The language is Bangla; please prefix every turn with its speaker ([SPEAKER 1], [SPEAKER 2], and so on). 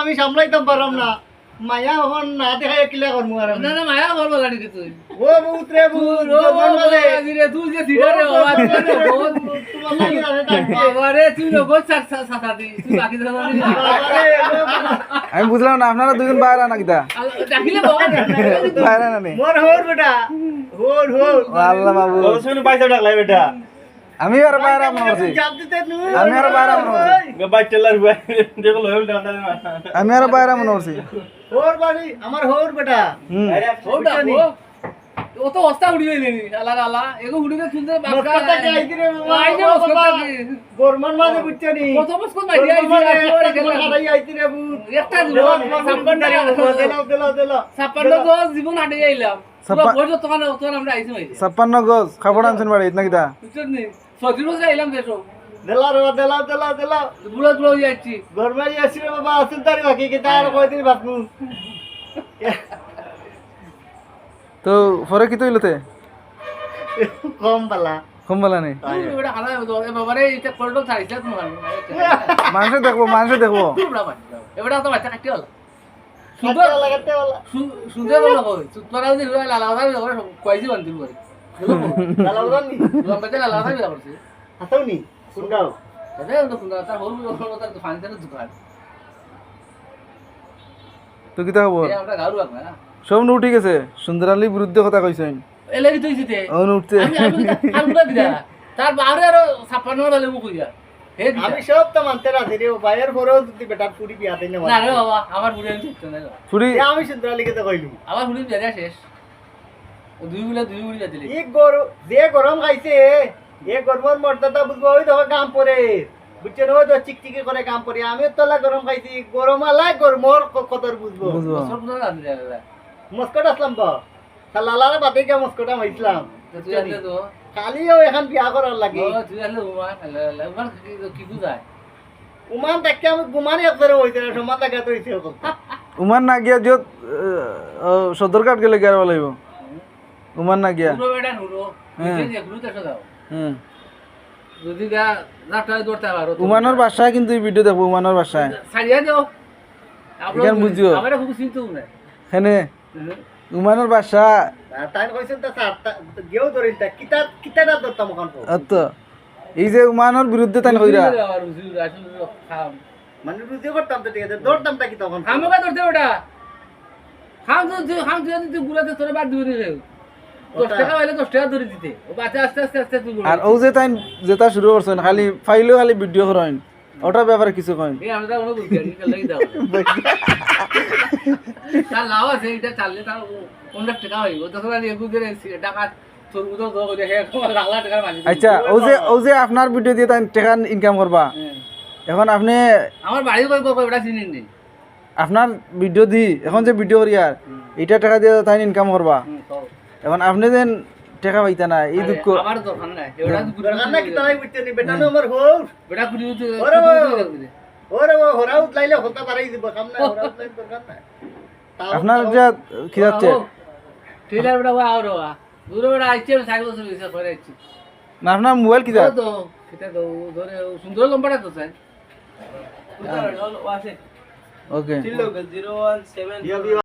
[SPEAKER 1] আমি সামলাইতাম পারলাম না মায়া এখন না দেখাই কিলা করমু আর না না মায়া করব গাড়ি কি তুই ও বহুত রে বহুত ও বলে আজরে তুই যে সিডারে আওয়াজ করে বহুত তোমার লাগি না বাবারে তুই লগত সাথা দি তুই বাকি কথা বলি
[SPEAKER 2] আমি বুঝলাম না আপনারা দুজন বাইরে না কিটা
[SPEAKER 1] ডাকিলে
[SPEAKER 2] বাইরে না নেই
[SPEAKER 1] মোর হোর বেটা হোর হোর
[SPEAKER 2] আল্লাহ বাবু
[SPEAKER 3] ওর শুনে পয়সা ডাকলাই বেটা
[SPEAKER 2] আমি আর বাইরে মনে করছি আমি আর বাইরে মনে করছি
[SPEAKER 3] বাই টেলার ভাই দেখো লহল ডাটা
[SPEAKER 2] আমি আর বাইরে মনে করছি
[SPEAKER 1] হোর বাড়ি আমার হোর বেটা
[SPEAKER 3] আরে
[SPEAKER 1] হোরটা
[SPEAKER 4] ও তো অস্তা উড়ি হইলে নি আলা আলা এগো উড়িতে তুলতে
[SPEAKER 1] মস্কটা কে আইতি রে বাবা গোরমান মাঝে বুঝছনি
[SPEAKER 4] কত বছর কোন মাইরি আইছি
[SPEAKER 1] হারাই আইতি রে বুট
[SPEAKER 4] একটা জীবন
[SPEAKER 1] দিলা
[SPEAKER 4] 56 গজ জীবন হাঁটে আইলাম পুরো বড় তখন আমরা আইছি মাইরি
[SPEAKER 2] 56 গজ খাবার আনছেন বাড়ি না কিটা
[SPEAKER 4] বুঝছেন নি 36 বছর আইলাম দেশো
[SPEAKER 1] দিলা
[SPEAKER 4] বুড়ো বুড়ো যাচ্ছি
[SPEAKER 1] গরমাই আসি রে বাবা আসুন তারি বাকি কি তার কয়দিন বাপু
[SPEAKER 2] তো পরে কি তৈলতে
[SPEAKER 1] কম বালা
[SPEAKER 2] কম বলা নেই
[SPEAKER 4] এটা হালা বাবারে এটা কোল্ড ছাড়িছে তোমার
[SPEAKER 2] মানুষ দেখবো
[SPEAKER 4] এবারে তো বাচ্চা কাটি হল
[SPEAKER 1] লাগাতে বলা
[SPEAKER 4] সুন্দর বলো কই তোরা যদি লালা কথা বলে কইজি বান্দিল করে
[SPEAKER 1] লালা বলনি
[SPEAKER 4] লম্বাতে লালা কথা বলছে
[SPEAKER 1] হাতাওনি শুনগাও
[SPEAKER 4] আরে তো সুন্দর তার হল তার ফান্ডের দোকান
[SPEAKER 2] তো কিতা খবর
[SPEAKER 4] এই আমরা গাড়ু রাখনা
[SPEAKER 2] সব নো ঠিক আছে সুন্দর আলীর বিরুদ্ধে কথা কইছেন
[SPEAKER 4] এলেই তুইছিতে
[SPEAKER 2] অন উঠতে
[SPEAKER 4] আমি দিদা তার বাইরে আর 56 হলে মুখ হইয়া হে
[SPEAKER 1] আমি সব তো মানতে রাজি রে বাইরের পরেও যদি বেটার পুরি বিয়াতে না
[SPEAKER 4] না রে বাবা আমার বুড়ি আমি ঠিক না
[SPEAKER 2] ফুরি
[SPEAKER 1] আমি সুন্দরালিকে তো কইলু
[SPEAKER 4] আমার বুড়ি বিয়া শেষ ও দুই বুড়ি বিয়া দিলে
[SPEAKER 1] যে গরম খাইছে এ গরমের মর্যাদা বুঝবো ওই দেখো কাম পরে বুঝছেন ওই তো চিকচিকি করে কাম পরে আমি তোলা গরম খাইছি গরম আলাই গরমর কদর বুঝবো
[SPEAKER 2] বুঝবো
[SPEAKER 4] সব না দাদা
[SPEAKER 1] মস্কট আসলাম তো লালারে বাদে গিয়ে মস্কটা মাইছিলাম
[SPEAKER 4] তুই আসলে তো
[SPEAKER 1] কালিও এখন বিয়া করার লাগে
[SPEAKER 4] ও তুই আসলে উমান কি বুঝায়
[SPEAKER 1] উমান দেখে আমি গুমানি আপনারা হইতে সমান লাগা তো হইছে
[SPEAKER 2] উমান না গিয়া যত সদর কাট গেলে গের বলাইব উমান না গিয়া
[SPEAKER 4] পুরো বেটা নুরো বুঝছেন যে গ্রুতে দাও
[SPEAKER 2] হুম
[SPEAKER 4] যদি গা রাটাই দৌড়তে পারো
[SPEAKER 2] উমানের বাসায় কিন্তু এই ভিডিও দেখবো উমানের বাসায়
[SPEAKER 4] সারিয়া দাও
[SPEAKER 2] এখান বুঝিও
[SPEAKER 4] আমারে খুব চিন্তা না
[SPEAKER 2] হেনে উমানের বাসা
[SPEAKER 1] তাই কইছেন তো গেও ধরিন তা কিতাটা ধরতাম ওখান
[SPEAKER 2] তো এই যে উমানের বিরুদ্ধে তাই কইরা
[SPEAKER 1] মানে রুজি করতাম তো ঠিক আছে ধরতাম তা কি তখন
[SPEAKER 4] হামকা ধরতে ওটা হাম তুই বুড়াতে তোরে বাদ দিবি রে 10 টাকা হইলে 10 টাকা ধরে দিতে ও বাচ্চা আস্তে তুই
[SPEAKER 2] আর ও যে তাই যেটা শুরু করছেন খালি ফাইলেও খালি ভিডিও করেন ওটার ব্যাপারে কিছু কইন
[SPEAKER 4] এই আমরা ওনো বুঝি আর কি লাগি দাও তার লাভ আছে এটা চাললে তার 50 টাকা হইব তখন আর এগু করে টাকা তোর উদো দো করে হে লাখ টাকার মালিক
[SPEAKER 2] আচ্ছা ও যে আপনার ভিডিও দিয়ে তাই টাকা ইনকাম করবা এখন আপনি
[SPEAKER 4] আমার বাড়ি কই ওটা চিনিন নি
[SPEAKER 2] আপনার ভিডিও দি এখন যে ভিডিও করি আর এটা টাকা দিয়ে তাই ইনকাম করবা এখন আপনি যেন টাকা পাইতা না এই দুঃখ
[SPEAKER 4] আমার দরকার নাই ওটা
[SPEAKER 1] দরকার না কি তাই বুঝতে নি বেটা নো আমার হোর
[SPEAKER 4] বেটা কুড়ি উঠে
[SPEAKER 1] ওরে ও হোরা উঠলাইলে হতা পারাই দিব কাম না হোরা উঠলাই দরকার নাই
[SPEAKER 2] আপনার যা কি যাচ্ছে
[SPEAKER 4] টেলার বেটা ওয়া আরো দূরে বেটা আইছে সাইকেল সার্ভিস করে আইছে
[SPEAKER 2] না আপনার মোবাইল কি যা
[SPEAKER 4] তো সেটা তো ধরে সুন্দর লম্বাটা তো স্যার
[SPEAKER 2] ওকে
[SPEAKER 3] 017